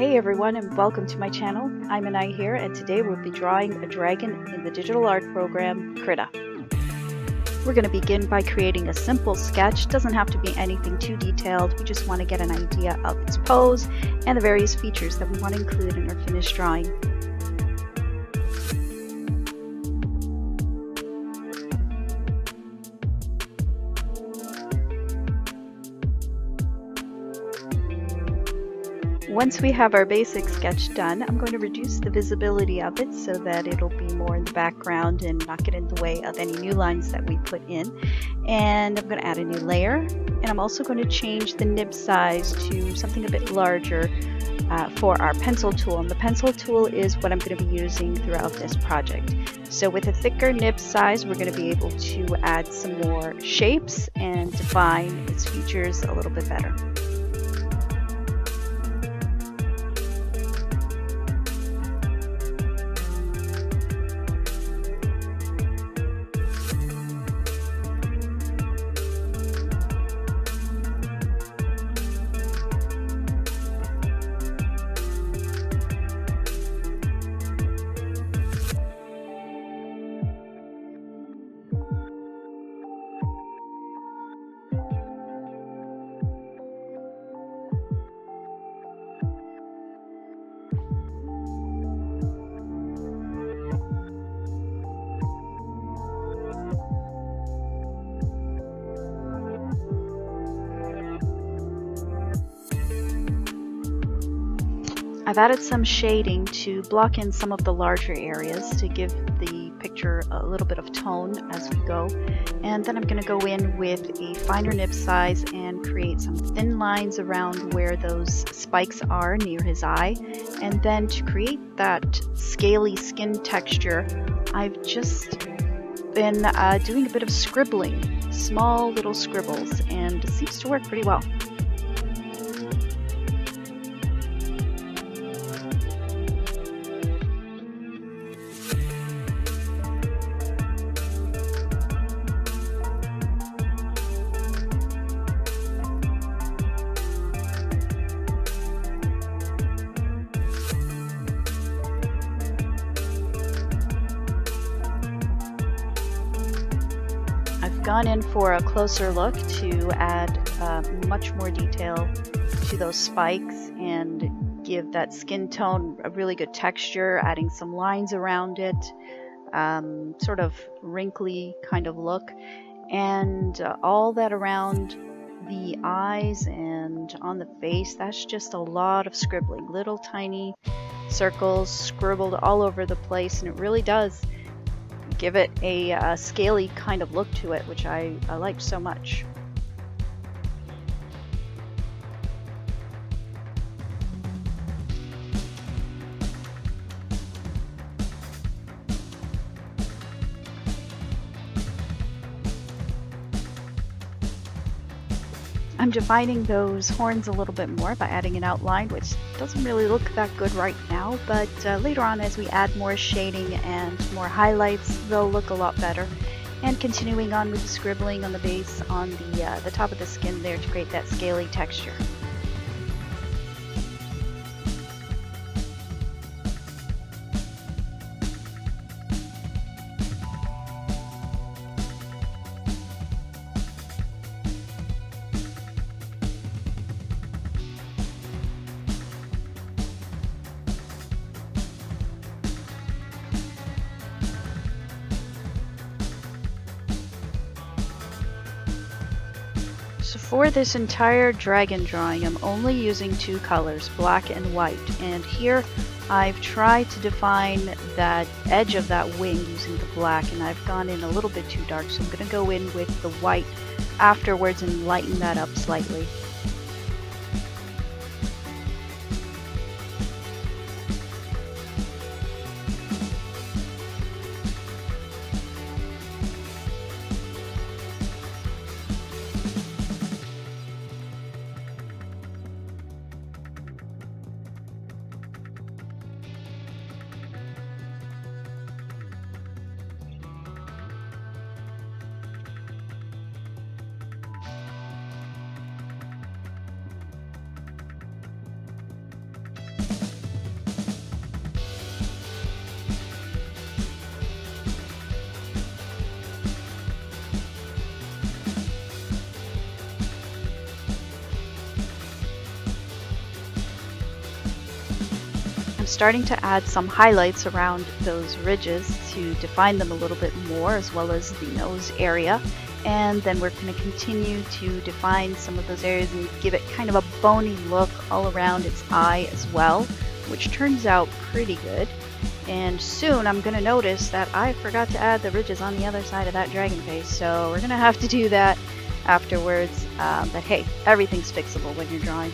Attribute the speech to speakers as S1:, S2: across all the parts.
S1: Hey everyone, and welcome to my channel. I'm Anai here, and today we'll be drawing a dragon in the digital art program Krita. We're going to begin by creating a simple sketch. Doesn't have to be anything too detailed. We just want to get an idea of its pose and the various features that we want to include in our finished drawing. Once we have our basic sketch done, I'm going to reduce the visibility of it so that it'll be more in the background and not get in the way of any new lines that we put in. And I'm going to add a new layer, and I'm also going to change the nib size to something a bit larger for our pencil tool. And the pencil tool is what I'm going to be using throughout this project. So with a thicker nib size, we're going to be able to add some more shapes and define its features a little bit better. I've added some shading to block in some of the larger areas to give the picture a little bit of tone as we go. And then I'm going to go in with a finer nib size and create some thin lines around where those spikes are near his eye. And then to create that scaly skin texture, I've just been doing a bit of scribbling, small little scribbles, and it seems to work pretty well. I've gone in for a closer look to add much more detail to those spikes and give that skin tone a really good texture, adding some lines around it, sort of wrinkly kind of look, and all that around the eyes and on the face. That's just a lot of scribbling, little tiny circles scribbled all over the place, and it really does give it a scaly kind of look to it, which I like so much. I'm defining those horns a little bit more by adding an outline, which doesn't really look that good right now, but later on as we add more shading and more highlights, they'll look a lot better. And continuing on with the scribbling on the base on the top of the skin there to create that scaly texture. So for this entire dragon drawing, I'm only using two colors, black and white. And here I've tried to define that edge of that wing using the black, and I've gone in a little bit too dark. So I'm going to go in with the white afterwards and lighten that up slightly. starting to add some highlights around those ridges to define them a little bit more, as well as the nose area. And then we're going to continue to define some of those areas and give it kind of a bony look all around its eye as well, which turns out pretty good. And soon I'm going to notice that I forgot to add the ridges on the other side of that dragon face, so we're going to have to do that afterwards. But hey, everything's fixable when you're drawing.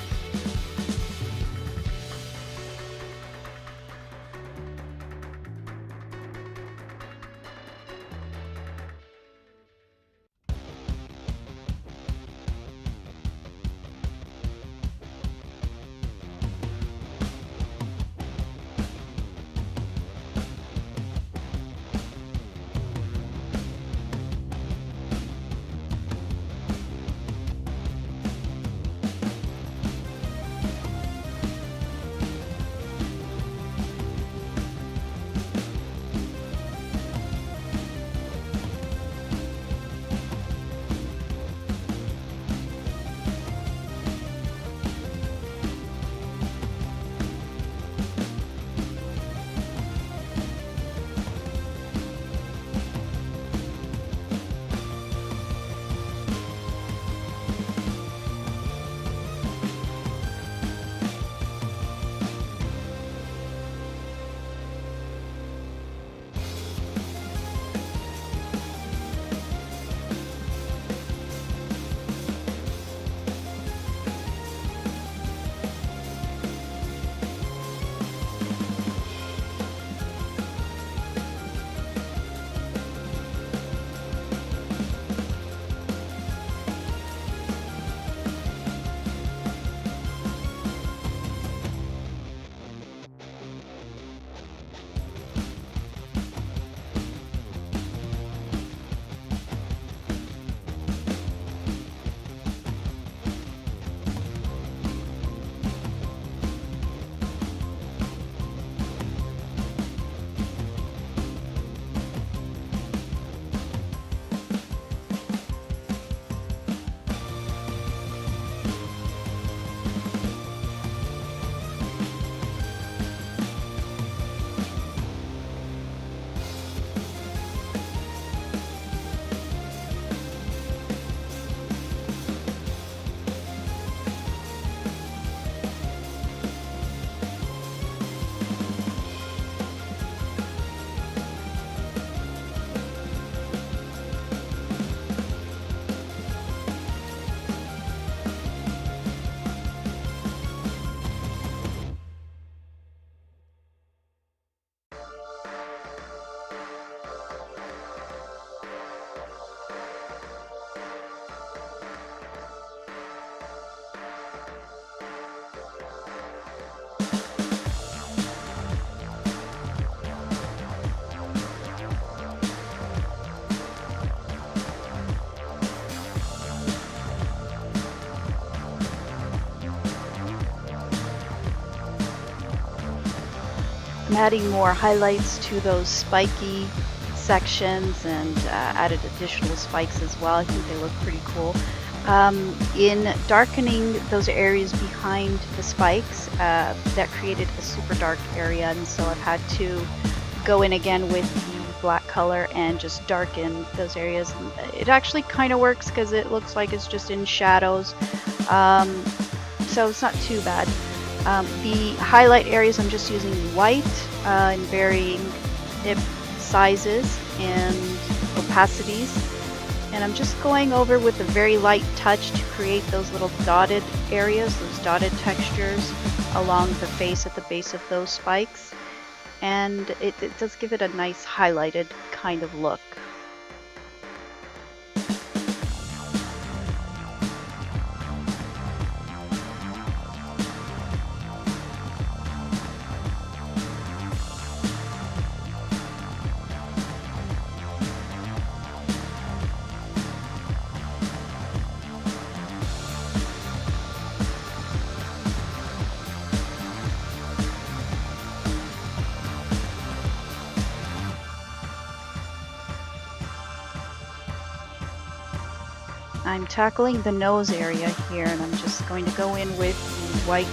S1: I'm adding more highlights to those spiky sections and added additional spikes as well. I think they look pretty cool. In darkening those areas behind the spikes, that created a super dark area, and so I've had to go in again with the black color and just darken those areas. And it actually kind of works because it looks like it's just in shadows, so it's not too bad. The highlight areas, I'm just using white in varying nib sizes and opacities, and I'm just going over with a very light touch to create those little dotted areas, those dotted textures along the face at the base of those spikes, and it does give it a nice highlighted kind of look. I'm tackling the nose area here, and I'm just going to go in with the white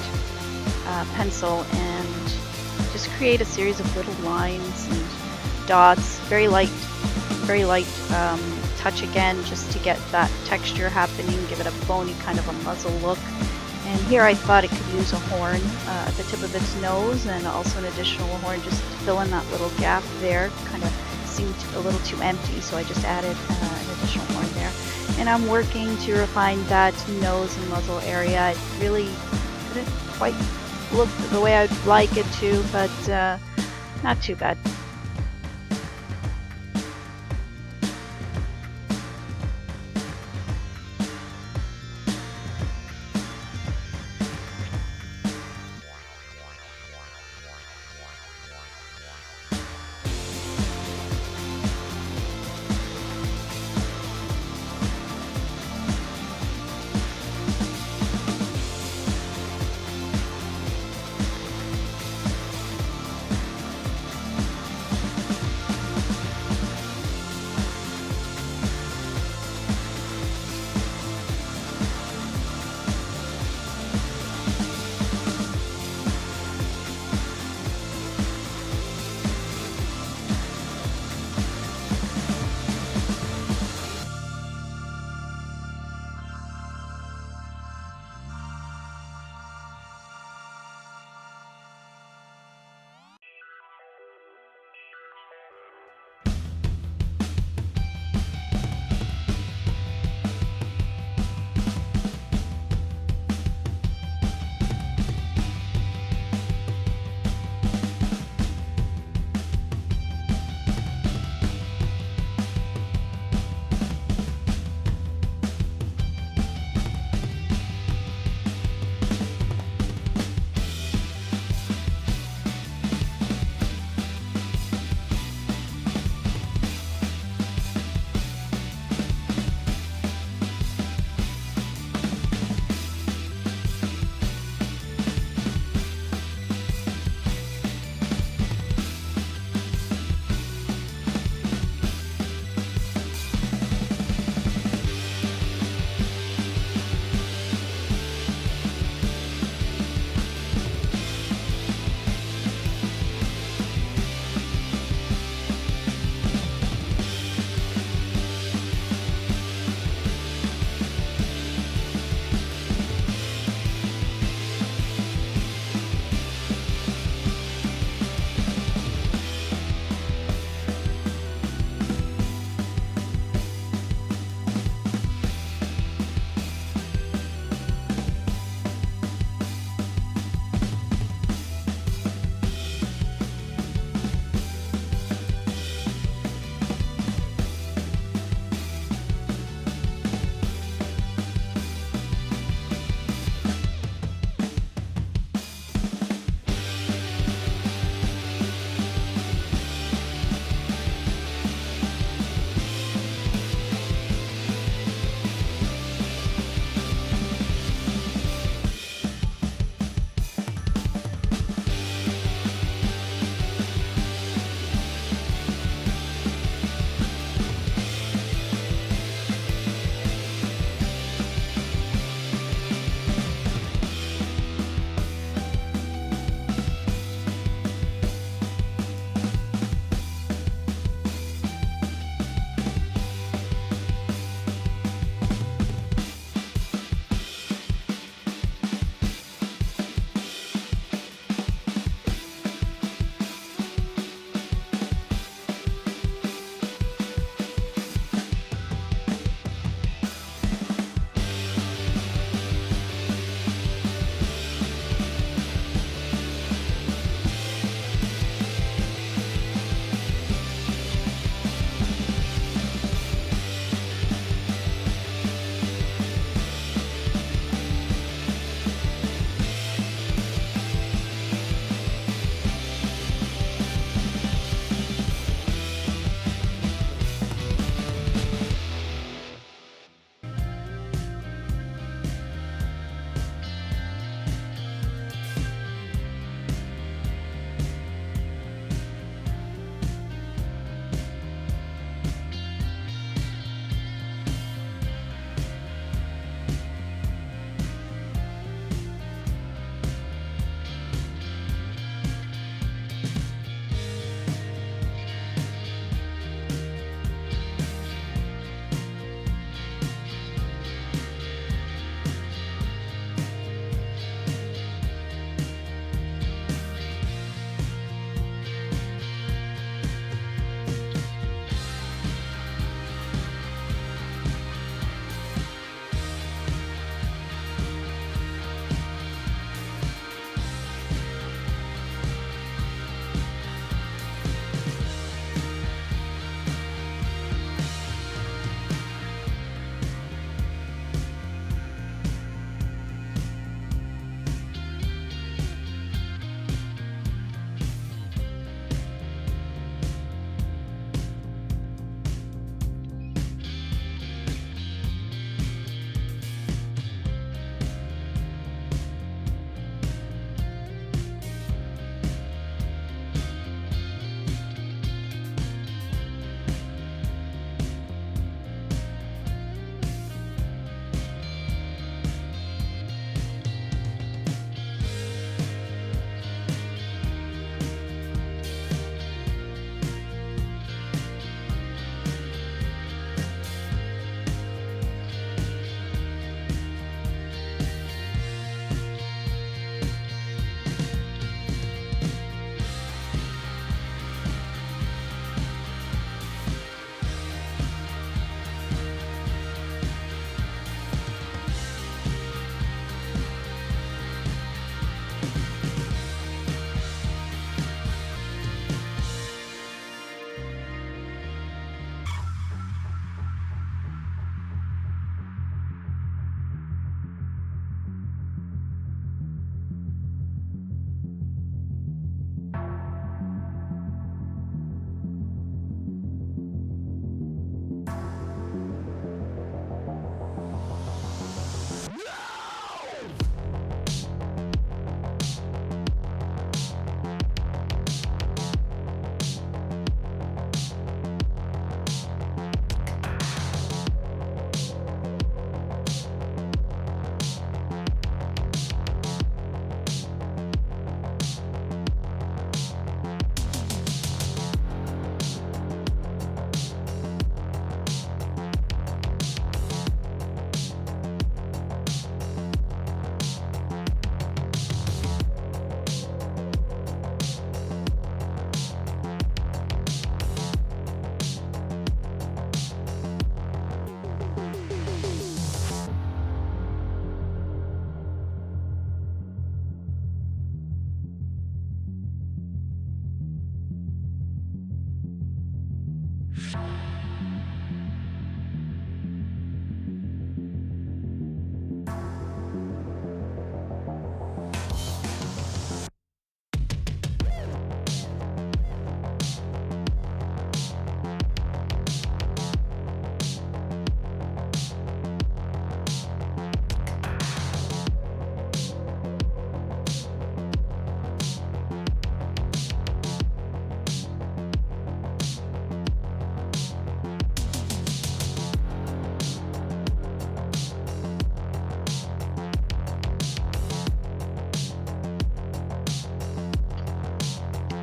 S1: pencil and just create a series of little lines and dots, very light touch again, just to get that texture happening, give it a bony kind of a muzzle look. And here I thought it could use a horn at the tip of its nose, and also an additional horn just to fill in that little gap there. Kind of seemed a little too empty, so I just added an additional horn there. And I'm working to refine that nose and muzzle area. It really didn't quite look the way I'd like it to, but not too bad.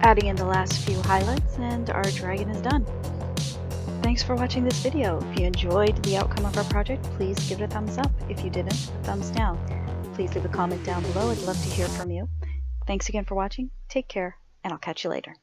S1: Adding in the last few highlights, and our dragon is done. Thanks for watching this video. If you enjoyed the outcome of our project, please give it a thumbs up. If you didn't, a thumbs down. Please leave a comment down below. I'd love to hear from you. Thanks again for watching. Take care, and I'll catch you later.